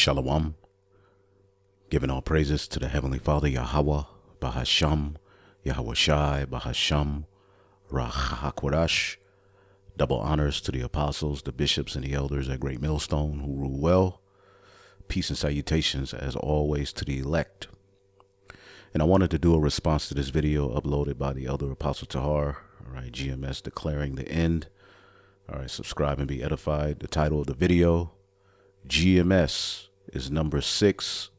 Shalom, giving all praises to the Heavenly Father, Yahweh, Bahasham, Yahweh Shai, Bahasham, Rahakwadash. Double honors to the apostles, the bishops, and the elders at Great Millstone who rule well. Peace and salutations, as always, to the elect. And I wanted to do a response to this video uploaded by the Elder Apostle Tahar, all right, GMS declaring the end. All right, subscribe and be edified. The title of the video, GMS is number 6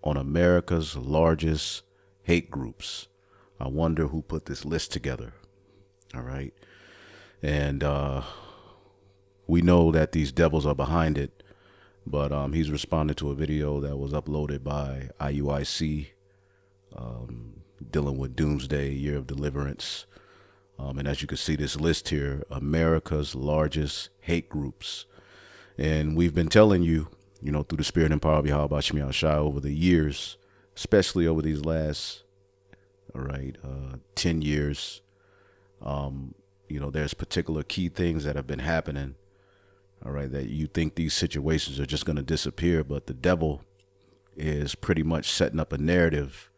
on America's largest hate groups. I wonder who put this list together. All right. And we know that these devils are behind it, but he's responded to a video that was uploaded by IUIC dealing with Doomsday, Year of Deliverance. And as you can see, this list here, America's largest hate groups. And we've been telling you, through the spirit and power of Yahweh Shemi Shai over the years, especially over these last, 10 years, there's particular key things that have been happening, that you think these situations are just going to disappear, but the devil is pretty much setting up a narrative.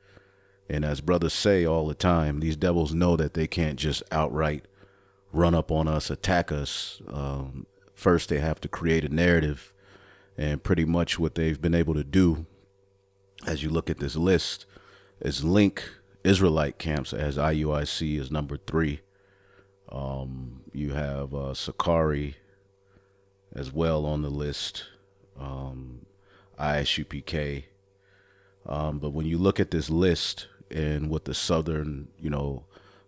And as brothers say all the time, these devils know that they can't just outright run up on us, attack us. First, they have to create a narrative, and pretty much what they've been able to do, as you look at this list, is link Israelite camps, as IUIC is number 3. You have Sakari as well on the list, ISUPK. But when you look at this list and what the Southern,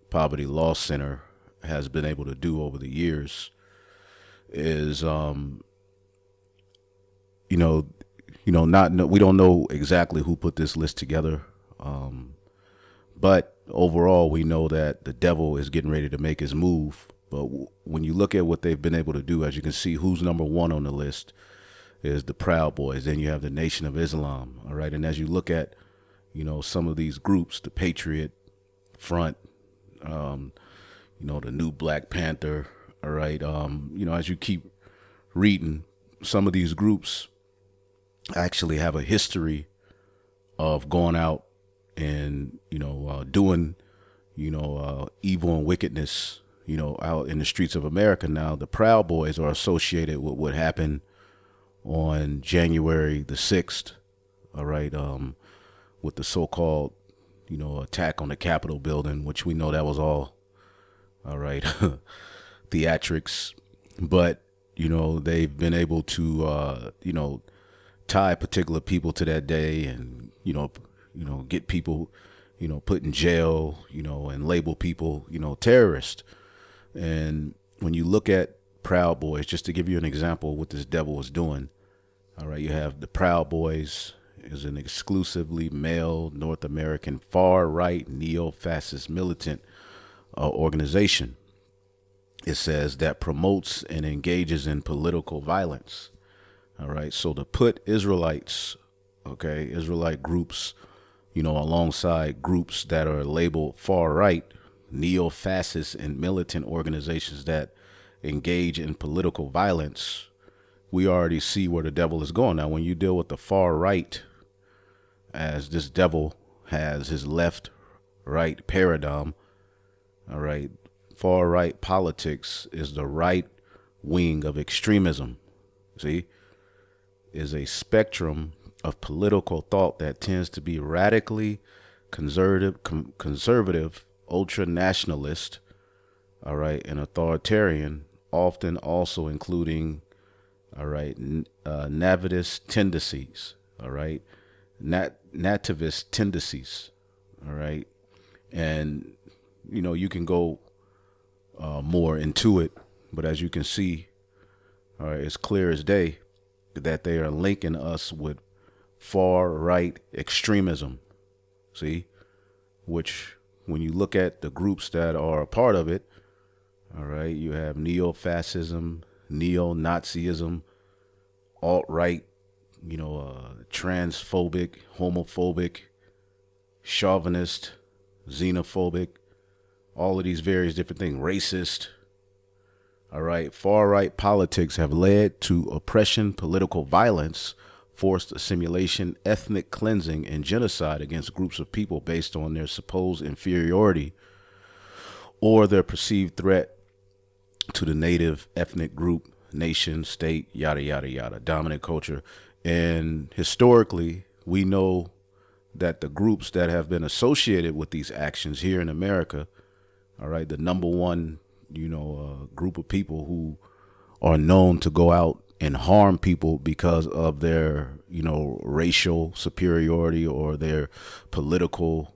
Poverty Law Center has been able to do over the years, is we don't know exactly who put this list together, but overall we know that the devil is getting ready to make his move. But when you look at what they've been able to do, as you can see, who's number 1 on the list is the Proud Boys. Then you have the Nation of Islam. All right, and as you look at some of these groups, the Patriot Front, the New Black Panther. All right. As you keep reading, some of these groups actually have a history of going out and, doing, evil and wickedness, out in the streets of America. Now, the Proud Boys are associated with what happened on January the 6th. All right. With the so-called, attack on the Capitol building, which we know that was all right. Theatrics, but they've been able to tie particular people to that day, and get people put in jail, and label people terrorist. And when you look at Proud Boys, just to give you an example of what this devil was doing, all right, you have the Proud Boys is an exclusively male North American far-right neo-fascist militant organization. It says that promotes and engages in political violence. All right. So to put Israelites, Israelite groups, alongside groups that are labeled far right, neo-fascist and militant organizations that engage in political violence, we already see where the devil is going. Now, when you deal with the far right, as this devil has his left-right paradigm, all right, far right politics is the right wing of extremism. See, is a spectrum of political thought that tends to be radically conservative, ultra nationalist, all right, and authoritarian, often also including, nativist tendencies, all right, nativist tendencies, all right, and you can go more into it, but as you can see, all right, it's clear as day that they are linking us with far right extremism. See, which when you look at the groups that are a part of it, all right, you have neo-fascism, neo-Nazism, alt-right, transphobic, homophobic, chauvinist, xenophobic, all of these various different things, racist. All right, far right politics have led to oppression, political violence, forced assimilation, ethnic cleansing, and genocide against groups of people based on their supposed inferiority or their perceived threat to the native ethnic group, nation, state, yada, yada, yada, dominant culture. And historically, we know that the groups that have been associated with these actions here in America, all right, the number one, group of people who are known to go out and harm people because of their, racial superiority or their political,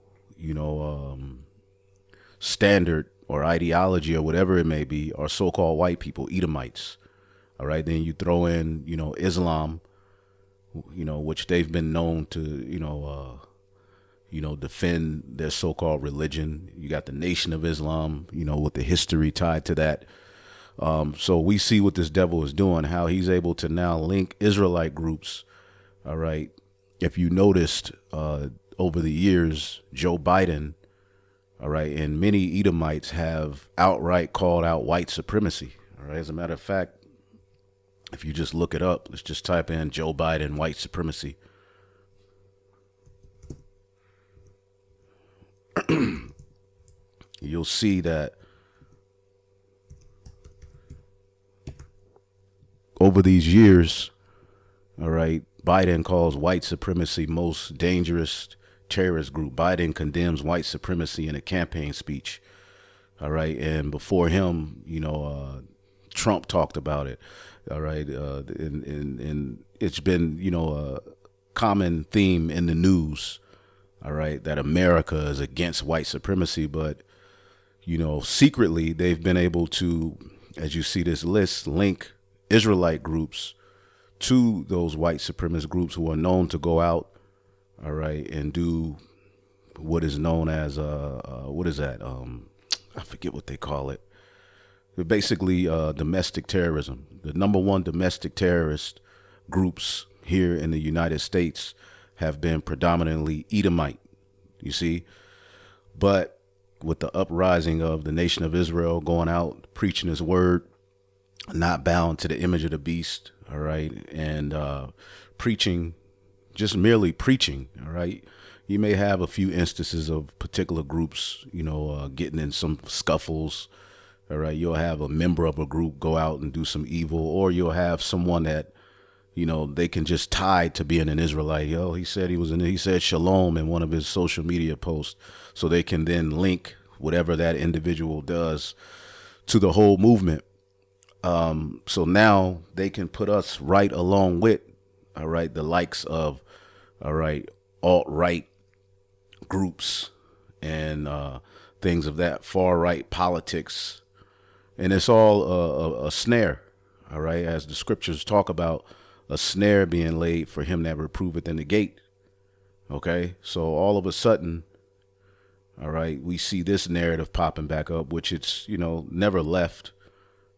standard or ideology or whatever it may be, are so-called white people, Edomites. All right, then you throw in, Islam, which they've been known to, defend their so-called religion. You got the Nation of Islam, with the history tied to that. So we see what this devil is doing, how he's able to now link Israelite groups. All right. If you noticed over the years, Joe Biden, all right, and many Edomites have outright called out white supremacy. All right. As a matter of fact, if you just look it up, let's just type in Joe Biden, white supremacy. You'll see that over these years, all right, Biden calls white supremacy most dangerous terrorist group. Biden condemns white supremacy in a campaign speech. All right. And before him, Trump talked about it. All right. And it's been, a common theme in the news. All right. That America is against white supremacy. But, secretly, they've been able to, as you see this list, link Israelite groups to those white supremacist groups who are known to go out, all right, and do what is known as what is that? I forget what they call it. They're basically domestic terrorism. The number one domestic terrorist groups here in the United States have been predominantly Edomite. You see, but with the uprising of the Nation of Israel going out preaching His word, not bound to the image of the beast, all right, and preaching, just merely preaching, all right. You may have a few instances of particular groups, getting in some scuffles, all right. You'll have a member of a group go out and do some evil, or you'll have someone that, they can just tie to being an Israelite. He said he said shalom in one of his social media posts, so they can then link whatever that individual does to the whole movement. So now they can put us right along with, all right, the likes of, all right, alt-right groups and things of that far-right politics. And it's all a snare, all right, as the scriptures talk about, a snare being laid for him that reproveth in the gate. Okay, so all of a sudden, all right, we see this narrative popping back up, which it's, never left.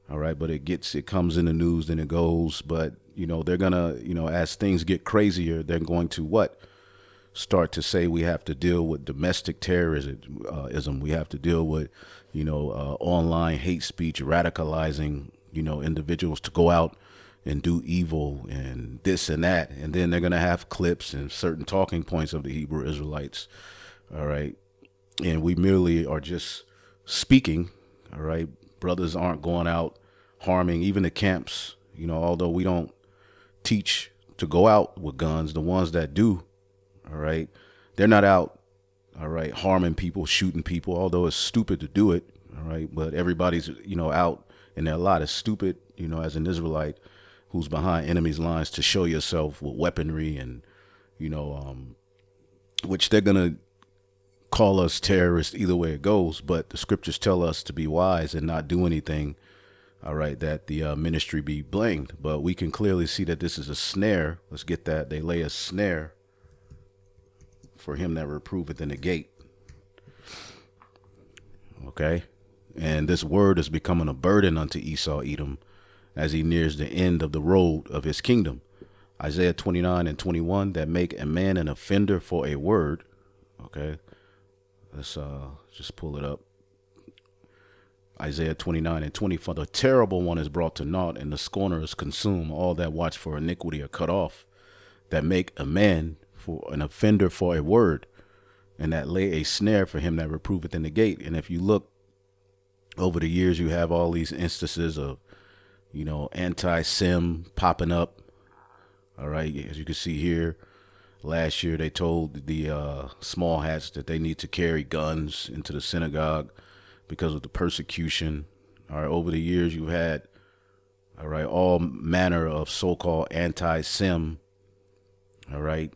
All right, but it comes in the news, then it goes. But, they're going to, as things get crazier, they're going to start to say we have to deal with domestic terrorism. We have to deal with, online hate speech, radicalizing, individuals to go out and do evil and this and that. And then they're going to have clips and certain talking points of the Hebrew Israelites. All right. And we merely are just speaking. All right. Brothers aren't going out harming even the camps, although we don't teach to go out with guns. The ones that do, all right, they're not out, all right, harming people, shooting people, although it's stupid to do it, all right, but everybody's, out, and a lot is stupid, as an Israelite who's behind enemy's lines to show yourself with weaponry and, which they're going to call us terrorists either way it goes, but the scriptures tell us to be wise and not do anything, all right, that the ministry be blamed. But we can clearly see that this is a snare. Let's get that. They lay a snare for him that reproveth in the gate. Okay. And this word is becoming a burden unto Esau, Edom, as he nears the end of the road of his kingdom. Isaiah 29:21, that make a man an offender for a word. Okay. Let's just pull it up. Isaiah 29:20, for the terrible one is brought to naught, and the scorner is consumed. All that watch for iniquity are cut off. that make a man for an offender for a word, and that lay a snare for him that reproveth in the gate. And if you look over the years, you have all these instances of, anti-sim popping up. All right, as you can see here, last year they told the small hats that they need to carry guns into the synagogue because of the persecution. All right, over the years you had, all right, all manner of so-called anti-sim. All right,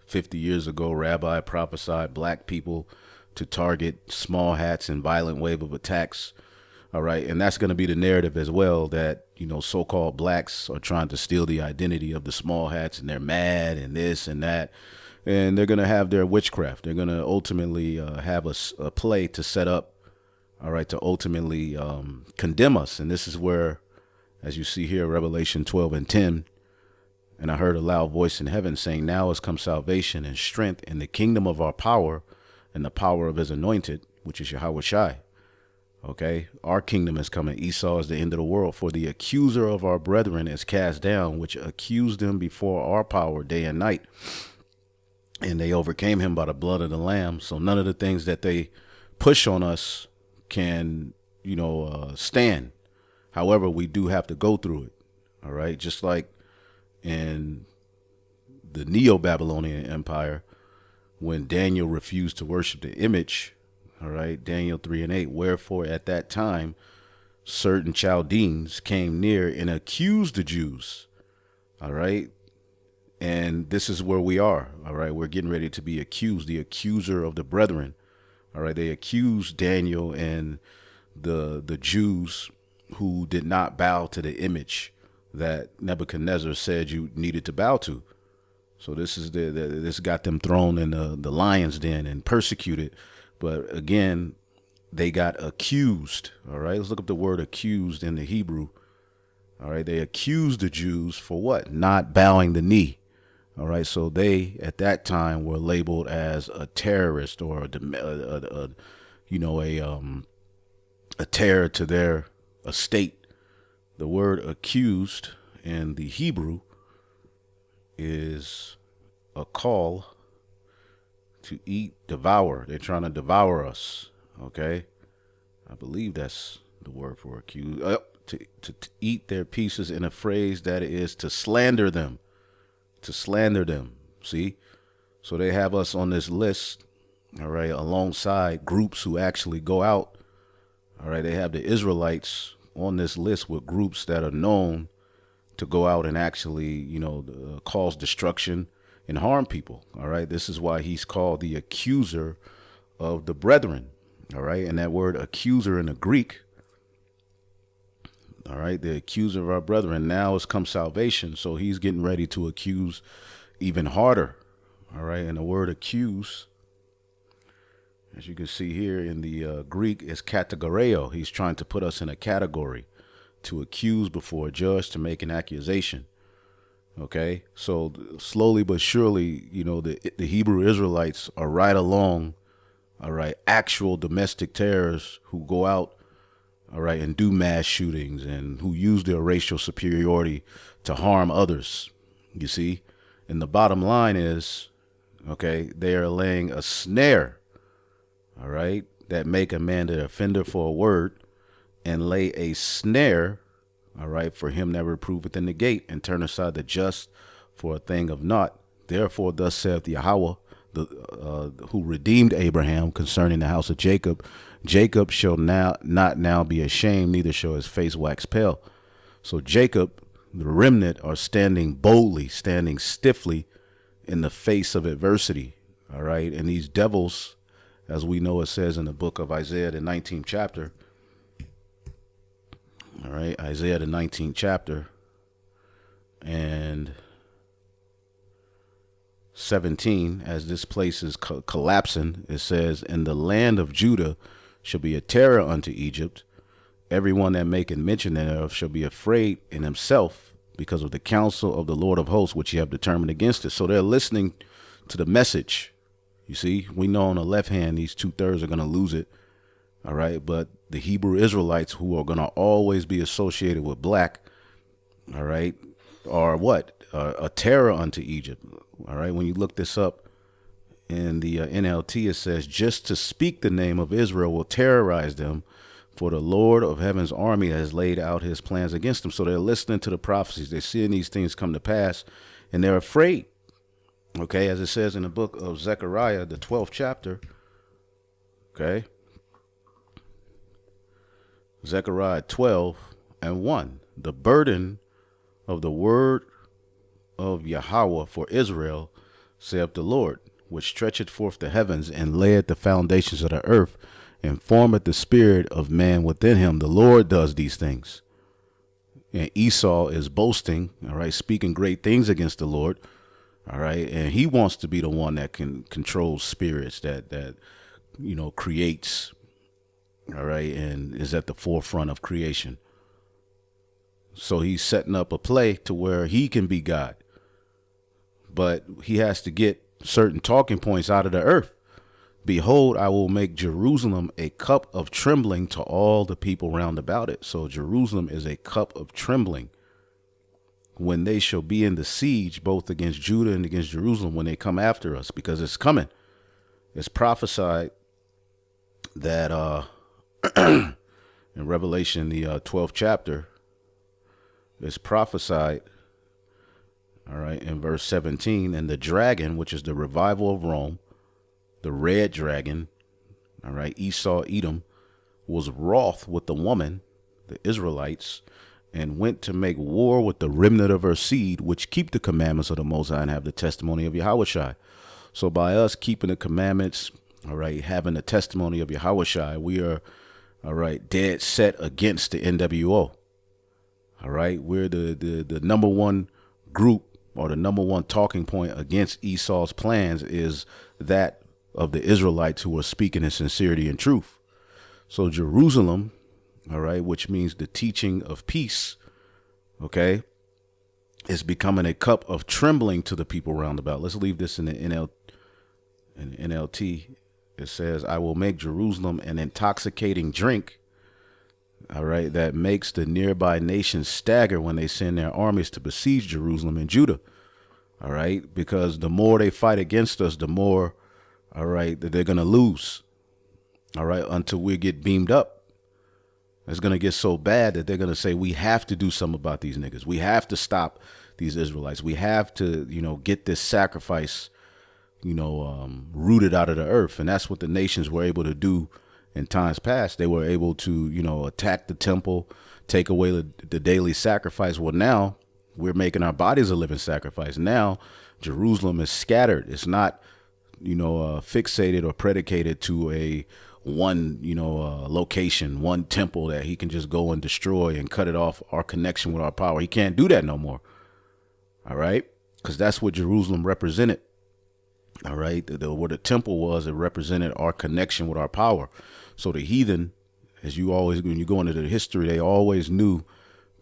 50 years ago, Rabbi prophesied black people to target small hats and violent wave of attacks. All right, and that's going to be the narrative as well, that, so-called blacks are trying to steal the identity of the small hats, and they're mad and this and that. And they're going to have their witchcraft. They're going to ultimately have a play to set up, all right, to ultimately condemn us. And this is where, as you see here, Revelation 12:10, and I heard a loud voice in heaven saying, now has come salvation and strength in the kingdom of our power and the power of his anointed, which is Yahweh Shai. Okay, our kingdom is coming. Esau is the end of the world. For the accuser of our brethren is cast down, which accused them before our power day and night. And they overcame him by the blood of the Lamb. So none of the things that they push on us can, stand. However, we do have to go through it. All right, just like in the Neo-Babylonian Empire, when Daniel refused to worship the image. All right, Daniel 3:8. Wherefore at that time certain Chaldeans came near and accused the Jews. All right, and this is where we are. All right, we're getting ready to be accused, the accuser of the brethren. All right, they accused Daniel and the Jews who did not bow to the image that Nebuchadnezzar said you needed to bow to. So this is this got them thrown in the lion's den and persecuted. But again, they got accused. All right, let's look up the word accused in the Hebrew. All right, they accused the Jews for what? Not bowing the knee. All right, so they at that time were labeled as a terrorist or a terror to their estate. The word accused in the Hebrew is a call to eat, devour. They're trying to devour us. Okay, I believe that's the word for accuse. To eat their pieces, in a phrase that is to slander them. To slander them. See, so they have us on this list. All right, alongside groups who actually go out. All right, they have the Israelites on this list with groups that are known to go out and actually, cause destruction and harm people. All right. This is why he's called the accuser of the brethren. All right. And that word accuser in the Greek. All right. The accuser of our brethren. Now has come salvation. So he's getting ready to accuse even harder. All right. And the word accuse, as you can see here in the Greek, is kategoreo. He's trying to put us in a category, to accuse before a judge, to make an accusation. Okay, so slowly but surely, the Hebrew Israelites are right along, all right, actual domestic terrorists who go out, all right, and do mass shootings and who use their racial superiority to harm others, you see. And the bottom line is, okay, they are laying a snare, all right, that make a man the offender for a word, and lay a snare, all right, for him that reproveth in the gate, and turn aside the just for a thing of naught. Therefore, thus saith Yahweh, who redeemed Abraham concerning the house of Jacob. Jacob shall not now be ashamed, neither shall his face wax pale. So Jacob, the remnant, are standing boldly, standing stiffly in the face of adversity. All right, and these devils, as we know, it says in the book of Isaiah, the 19th chapter. All right, Isaiah, the 19th chapter, and 17, as this place is collapsing, it says, "In the land of Judah shall be a terror unto Egypt. Everyone that maketh mention thereof shall be afraid in himself because of the counsel of the Lord of hosts, which ye have determined against it." So they're listening to the message. You see, we know on the left hand, these 2/3 are going to lose it. All right. But the Hebrew Israelites, who are going to always be associated with black, all right, are what? a terror unto Egypt. All right. When you look this up in the NLT, it says, just to speak the name of Israel will terrorize them, for the Lord of heaven's army has laid out his plans against them. So they're listening to the prophecies. They're seeing these things come to pass, and they're afraid. Okay, as it says in the book of Zechariah, the 12th chapter. Okay. Zechariah 12:1. The burden of the word of Yahweh for Israel, saith the Lord, which stretcheth forth the heavens and layeth the foundations of the earth, and formeth the spirit of man within him. The Lord does these things. And Esau is boasting, all right, speaking great things against the Lord, all right, and he wants to be the one that can control spirits, that creates, all right, and is at the forefront of creation. So he's setting up a play to where he can be God, but he has to get certain talking points out of the earth. Behold, I will make Jerusalem a cup of trembling to all the people round about it. So Jerusalem is a cup of trembling when they shall be in the siege, both against Judah and against Jerusalem, when they come after us, because it's coming. It's prophesied that in Revelation, the 12th chapter, it's prophesied, all right, in verse 17, and the dragon, which is the revival of Rome, the red dragon, all right, Esau, Edom, was wroth with the woman, the Israelites, and went to make war with the remnant of her seed, which keep the commandments of the Most High and have the testimony of Yahushua. So by us keeping the commandments, all right, having the testimony of Yahushua, we are, all right, dead set against the NWO. All right, we're the number one group, or the number one talking point against Esau's plans is that of the Israelites who are speaking in sincerity and truth. So Jerusalem, all right, which means the teaching of peace, okay, is becoming a cup of trembling to the people round about. Let's leave this in the NLT. It says, I will make Jerusalem an intoxicating drink, all right, that makes the nearby nations stagger when they send their armies to besiege Jerusalem and Judah, all right, because the more they fight against us, the more, all right, that they're going to lose, all right, until we get beamed up. It's going to get so bad that they're going to say, we have to do something about these niggas. We have to stop these Israelites. We have to, get this sacrifice, rooted out of the earth. And that's what the nations were able to do in times past. They were able to, attack the temple, take away the daily sacrifice. Well, now we're making our bodies a living sacrifice. Now Jerusalem is scattered. It's not, fixated or predicated to a one, location, one temple that he can just go and destroy and cut it off our connection with our power. He can't do that no more. All right. Because that's what Jerusalem represented. All right. What the temple was, it represented our connection with our power. So the heathen, as you always, when you go into the history, they always knew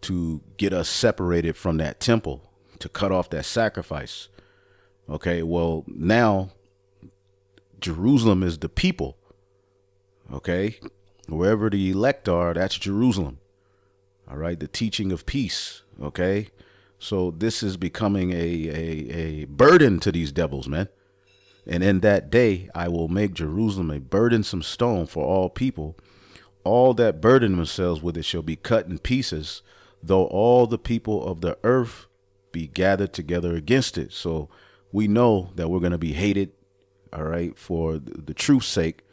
to get us separated from that temple, to cut off that sacrifice. Okay. Well, now Jerusalem is the people. Okay. Wherever the elect are, that's Jerusalem. All right. The teaching of peace. Okay. So this is becoming a burden to these devils, man. And in that day, I will make Jerusalem a burdensome stone for all people. All that burden themselves with it shall be cut in pieces, though all the people of the earth be gathered together against it. So we know that we're going to be hated, all right, for the truth's sake,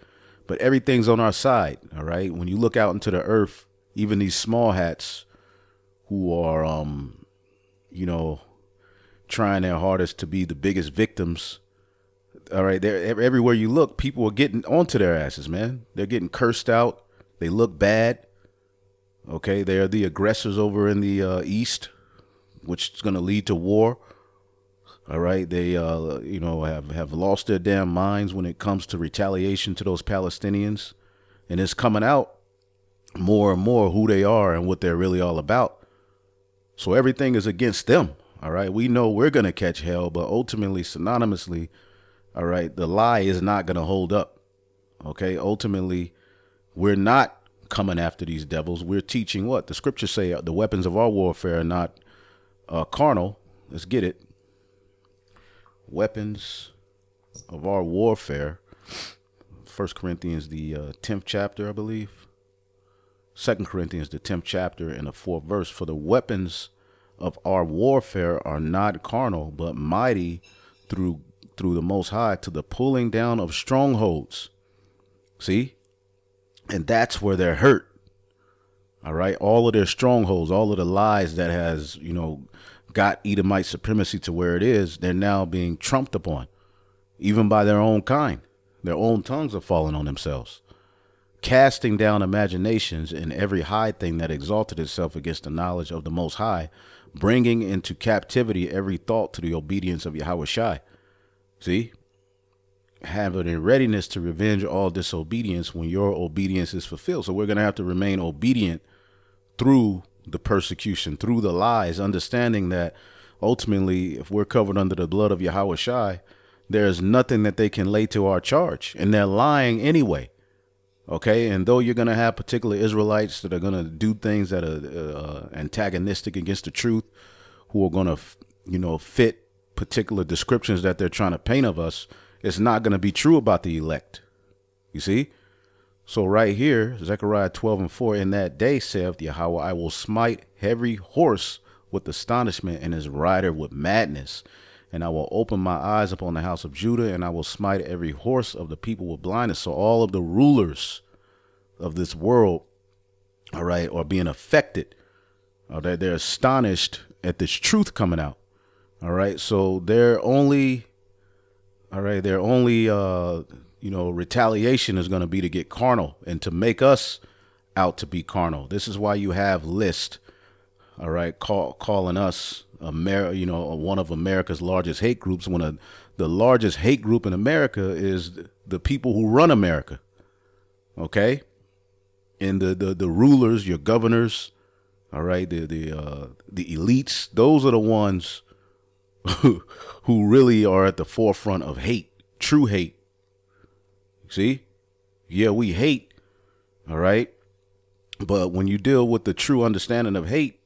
but everything's on our side, all right? When you look out into the earth, even these small hats who are, trying their hardest to be the biggest victims, all right, they're everywhere you look, people are getting onto their asses, man. They're getting cursed out. They look bad. Okay, they're the aggressors over in the east, which is going to lead to war. All right, they have lost their damn minds when it comes to retaliation to those Palestinians, and it's coming out more and more who they are and what they're really all about. So everything is against them. All right, we know we're going to catch hell, but ultimately, synonymously, all right, the lie is not going to hold up. Okay, ultimately, we're not coming after these devils. We're teaching what the scriptures say: the weapons of our warfare are not carnal. let's get it. Weapons of our warfare. 1 Corinthians, the 10th chapter, I believe. 2 Corinthians, the 10th chapter, and the 4th verse. For the weapons of our warfare are not carnal, but mighty through the Most High to the pulling down of strongholds. See? And that's where they're hurt. All right. All of their strongholds, all of the lies that has, got Edomite supremacy to where it is, they're now being trumped upon, even by their own kind. Their own tongues are falling on themselves, casting down imaginations and every high thing that exalted itself against the knowledge of the Most High, bringing into captivity every thought to the obedience of Yahweh Shai. See? Having a readiness to revenge all disobedience when your obedience is fulfilled. So we're going to have to remain obedient through the persecution, through the lies, understanding that ultimately, if we're covered under the blood of Yahweh Shai, there's nothing that they can lay to our charge, and they're lying anyway. Okay. And though you're going to have particular Israelites that are going to do things that are antagonistic against the truth, who are going to, fit particular descriptions that they're trying to paint of us, it's not going to be true about the elect. You see? So right here, Zechariah 12:4, in that day, saith Yahweh, I will smite every horse with astonishment and his rider with madness. And I will open my eyes upon the house of Judah, and I will smite every horse of the people with blindness. So all of the rulers of this world, all right, are being affected. They're astonished at this truth coming out. All right. So they're only, retaliation is going to be to get carnal and to make us out to be carnal. This is why you have List, all right, calling us one of America's largest hate groups, when the largest hate group in America is the people who run America. Okay. And the rulers, your governors, all right, the elites, those are the ones who really are at the forefront of hate, true hate. See? Yeah, we hate. All right. But when you deal with the true understanding of hate,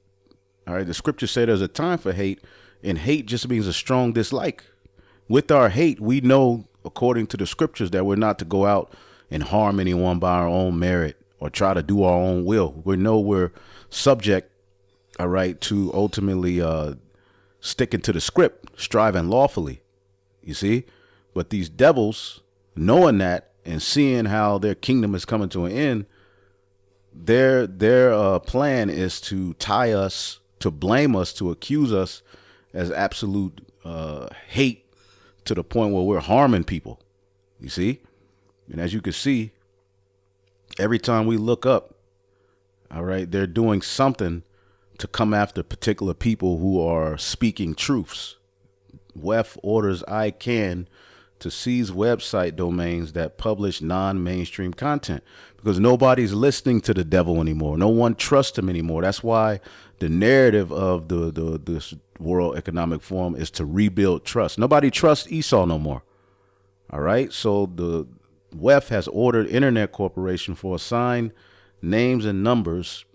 all right, the scriptures say there's a time for hate, and hate just means a strong dislike. With our hate, we know, according to the scriptures, that we're not to go out and harm anyone by our own merit or try to do our own will. We know we're subject, all right, to ultimately sticking to the script, striving lawfully. You see? But these devils, knowing that and seeing how their kingdom is coming to an end, their plan is to tie us, to blame us, to accuse us as absolute hate, to the point where we're harming people. You see? And as you can see, every time we look up, all right, they're doing something to come after particular people who are speaking truths. WEF orders ICANN to seize website domains that publish non-mainstream content, because nobody's listening to the devil anymore. No one trusts him anymore. That's why the narrative of this World Economic Forum is to rebuild trust. Nobody trusts Esau no more. All right. So the WEF has ordered Internet Corporation for assigned names and numbers,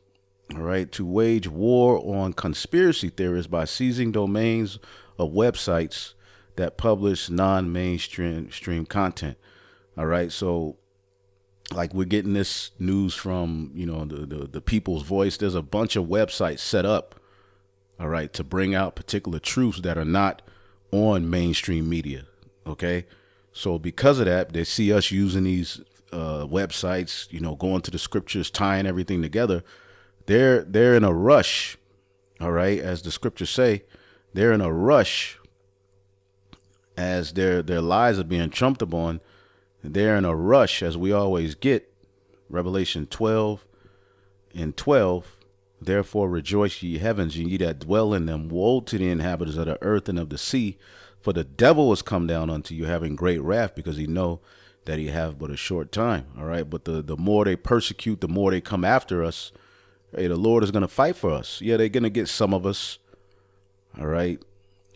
all right, to wage war on conspiracy theorists by seizing domains of websites that publish non-mainstream content. All right. So like we're getting this news from, the People's Voice. There's a bunch of websites set up, all right, to bring out particular truths that are not on mainstream media. Okay. So because of that, they see us using these websites, going to the scriptures, tying everything together. They're in a rush. All right. As the scriptures say, they're in a rush as their lies are being trumped upon. They're in a rush, as we always get. Revelation 12:12. Therefore rejoice, ye heavens, and ye that dwell in them. Woe to the inhabitants of the earth and of the sea, for the devil is come down unto you, having great wrath, because he know that he have but a short time. All right. But the more they persecute, the more they come after us. Hey, the Lord is going to fight for us. Yeah, they're going to get some of us. All right.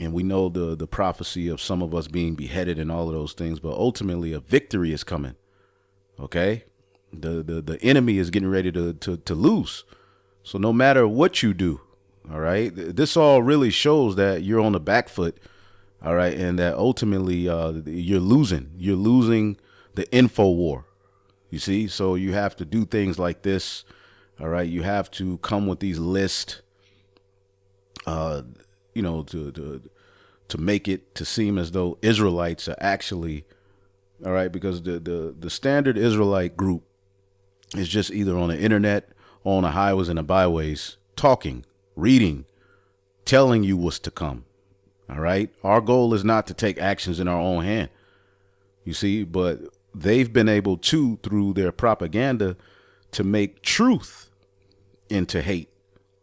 And we know the prophecy of some of us being beheaded and all of those things, but ultimately a victory is coming. Okay. The enemy is getting ready to lose. So no matter what you do, All right. This all really shows that you're on the back foot. All right. And that ultimately you're losing. You're losing the info war. You see? So you have to do things like this. All right. You have to come with these lists, you know, to make it to seem as though Israelites are actually, all right, because the standard Israelite group is just either on the internet or on the highways and the byways talking, reading, telling you what's to come. All right. Our goal is not to take actions in our own hand, you see, but they've been able to, through their propaganda, to make truth into hate.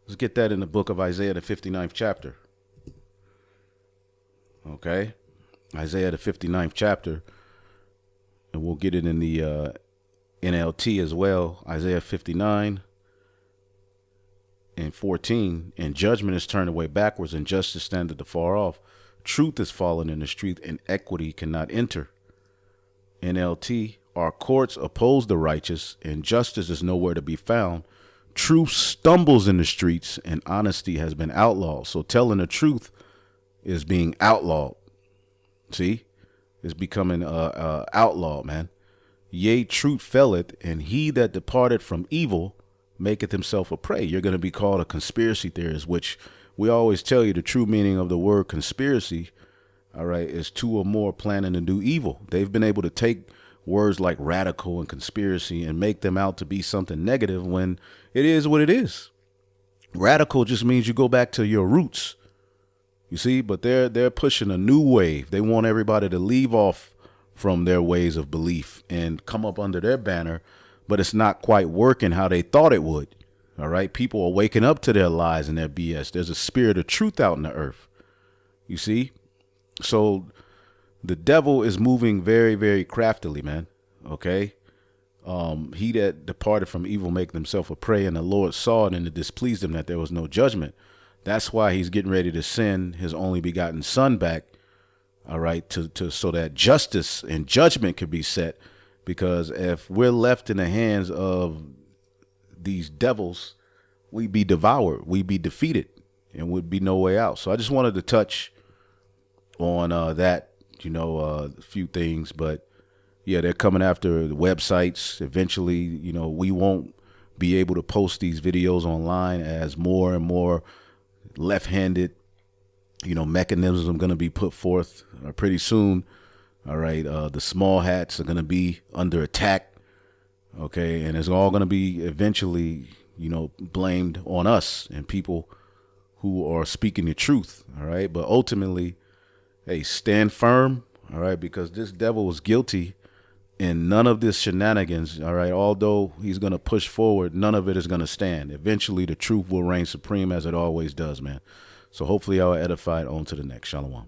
Let's get that in the book of Isaiah, the 59th chapter. Okay. Isaiah, the 59th chapter. And we'll get it in the NLT as well. Isaiah 59 and 14. And judgment is turned away backwards, and justice standeth afar off. Truth is fallen in the street, and equity cannot enter. NLT. Our courts oppose the righteous, and justice is nowhere to be found. Truth stumbles in the streets, and honesty has been outlawed. So telling the truth is being outlawed. See? It's becoming outlawed, man. Yea, truth felleth, and he that departed from evil maketh himself a prey. You're going to be called a conspiracy theorist, which we always tell you the true meaning of the word conspiracy, all right, is two or more planning to do evil. They've been able to take words like radical and conspiracy and make them out to be something negative when it is what it is. Radical just means you go back to your roots. You see, but they're pushing a new wave. They want everybody to leave off from their ways of belief and come up under their banner, but it's not quite working how they thought it would. All right. People are waking up to their lies and their BS. There's a spirit of truth out in the earth. You see? So the devil is moving very, very craftily, man. Okay. He that departed from evil make himself a prey, and the Lord saw it, and it displeased him that there was no judgment. That's why he's getting ready to send his only begotten son back. All right. To so that justice and judgment could be set, because if we're left in the hands of these devils, we'd be devoured, we'd be defeated, and would be no way out. So I just wanted to touch on that, a few things, but yeah, they're coming after the websites. Eventually, we won't be able to post these videos online as more and more left-handed, mechanisms are going to be put forth pretty soon. All right. The small hats are going to be under attack. Okay. And it's all going to be eventually, blamed on us and people who are speaking the truth. All right. But ultimately, hey, stand firm. All right. Because this devil was guilty in none of this shenanigans. All right. Although he's going to push forward, none of it is going to stand. Eventually, the truth will reign supreme, as it always does, man. So hopefully I'll edify it on to the next. Shalom.